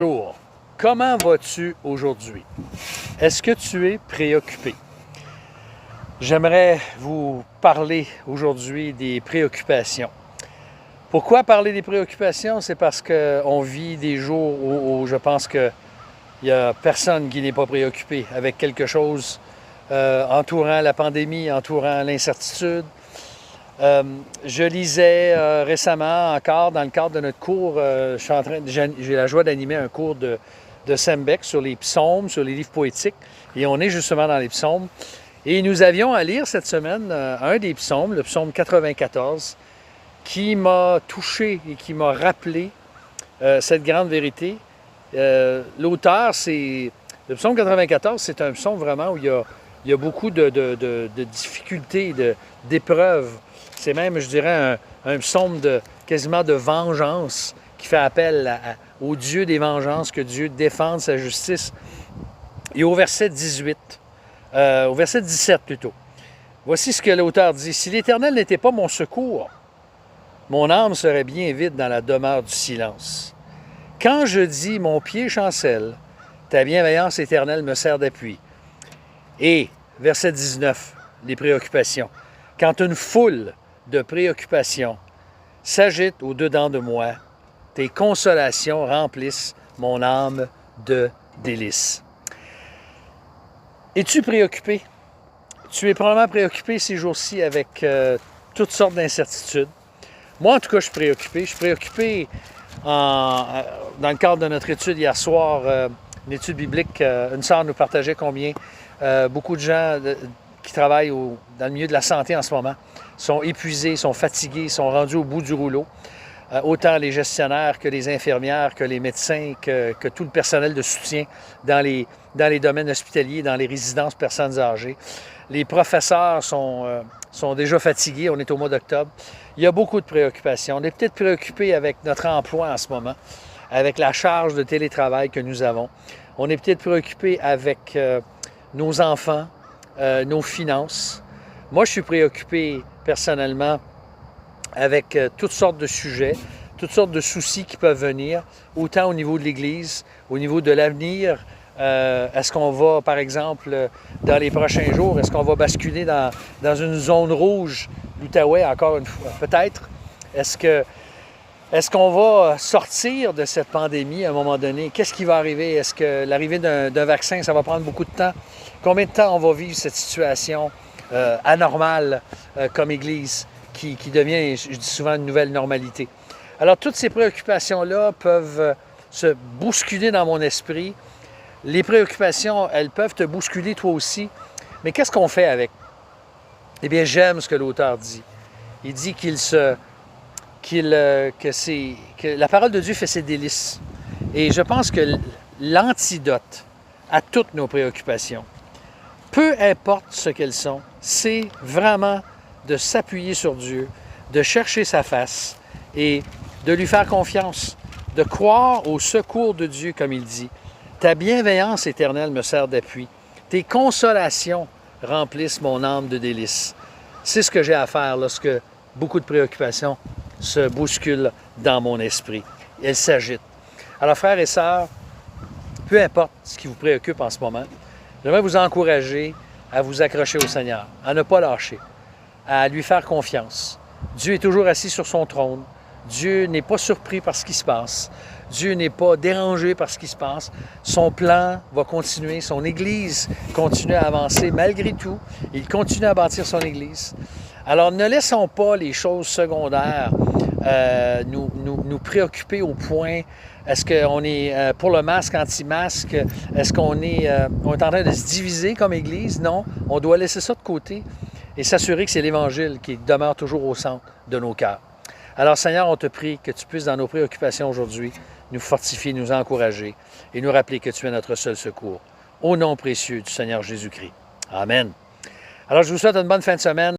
Bonjour, comment vas-tu aujourd'hui? Est-ce que tu es préoccupé? J'aimerais vous parler aujourd'hui des préoccupations. Pourquoi parler des préoccupations? C'est parce qu'on vit des jours où je pense qu'il n'y a personne qui n'est pas préoccupé avec quelque chose entourant la pandémie, entourant l'incertitude. Je lisais récemment encore dans le cadre de notre cours, j'ai la joie d'animer un cours de Sam Beck sur les psaumes, sur les livres poétiques, et on est justement dans les psaumes. Et nous avions à lire cette semaine un des psaumes, le psaume 94, qui m'a touché et qui m'a rappelé cette grande vérité. L'auteur, le psaume 94, c'est un psaume vraiment où il y a beaucoup de difficultés, d'épreuves. C'est même, je dirais, un psaume quasiment de vengeance qui fait appel au Dieu des vengeances, que Dieu défende sa justice. Et au verset 17 plutôt, voici ce que l'auteur dit. « Si l'Éternel n'était pas mon secours, mon âme serait bien vide dans la demeure du silence. Quand je dis, mon pied chancelle, ta bienveillance éternelle me sert d'appui. » Et, verset 19, les préoccupations. « Quand une foule de préoccupations s'agite au-dedans de moi, tes consolations remplissent mon âme de délices. » Es-tu préoccupé? Tu es probablement préoccupé ces jours-ci avec toutes sortes d'incertitudes. Moi, en tout cas, je suis préoccupé. Je suis préoccupé dans le cadre de notre étude hier soir, une étude biblique. Une sœur nous partageait combien beaucoup de gens qui travaillent dans le milieu de la santé en ce moment sont épuisés, sont fatigués, sont rendus au bout du rouleau. Autant les gestionnaires que les infirmières, que les médecins, que tout le personnel de soutien dans les domaines hospitaliers, dans les résidences personnes âgées. Les professeurs sont déjà fatigués, on est au mois d'octobre. Il y a beaucoup de préoccupations. On est peut-être préoccupé avec notre emploi en ce moment, avec la charge de télétravail que nous avons. On est peut-être préoccupé avec nos enfants, nos finances. Moi, je suis préoccupé personnellement avec toutes sortes de sujets, toutes sortes de soucis qui peuvent venir, autant au niveau de l'Église, au niveau de l'avenir. Est-ce qu'on va, par exemple, dans les prochains jours, est-ce qu'on va basculer dans une zone rouge, l'Outaouais, encore une fois, peut-être? Est-ce qu'on va sortir de cette pandémie à un moment donné? Qu'est-ce qui va arriver? Est-ce que l'arrivée d'un vaccin, ça va prendre beaucoup de temps? Combien de temps on va vivre cette situation anormale comme Église qui devient, je dis souvent, une nouvelle normalité? Alors, toutes ces préoccupations-là peuvent se bousculer dans mon esprit. Les préoccupations, elles peuvent te bousculer toi aussi. Mais qu'est-ce qu'on fait avec? Eh bien, j'aime ce que l'auteur dit. Il dit que la parole de Dieu fait ses délices. Et je pense que l'antidote à toutes nos préoccupations, peu importe ce qu'elles sont, c'est vraiment de s'appuyer sur Dieu, de chercher sa face et de lui faire confiance, de croire au secours de Dieu, comme il dit. Ta bienveillance éternelle me sert d'appui. Tes consolations remplissent mon âme de délices. C'est ce que j'ai à faire lorsque beaucoup de préoccupations se bousculent dans mon esprit. Elles s'agitent. Alors, frères et sœurs, peu importe ce qui vous préoccupe en ce moment, j'aimerais vous encourager à vous accrocher au Seigneur, à ne pas lâcher, à lui faire confiance. Dieu est toujours assis sur son trône. Dieu n'est pas surpris par ce qui se passe. Dieu n'est pas dérangé par ce qui se passe. Son plan va continuer. Son Église continue à avancer malgré tout. Il continue à bâtir son Église. Alors, ne laissons pas les choses secondaires nous préoccuper au point, est-ce qu'on est pour le masque, anti-masque? Est-ce qu'on est en train de se diviser comme Église? Non, on doit laisser ça de côté et s'assurer que c'est l'Évangile qui demeure toujours au centre de nos cœurs. Alors, Seigneur, on te prie que tu puisses, dans nos préoccupations aujourd'hui, nous fortifier, nous encourager et nous rappeler que tu es notre seul secours. Au nom précieux du Seigneur Jésus-Christ. Amen. Alors, je vous souhaite une bonne fin de semaine.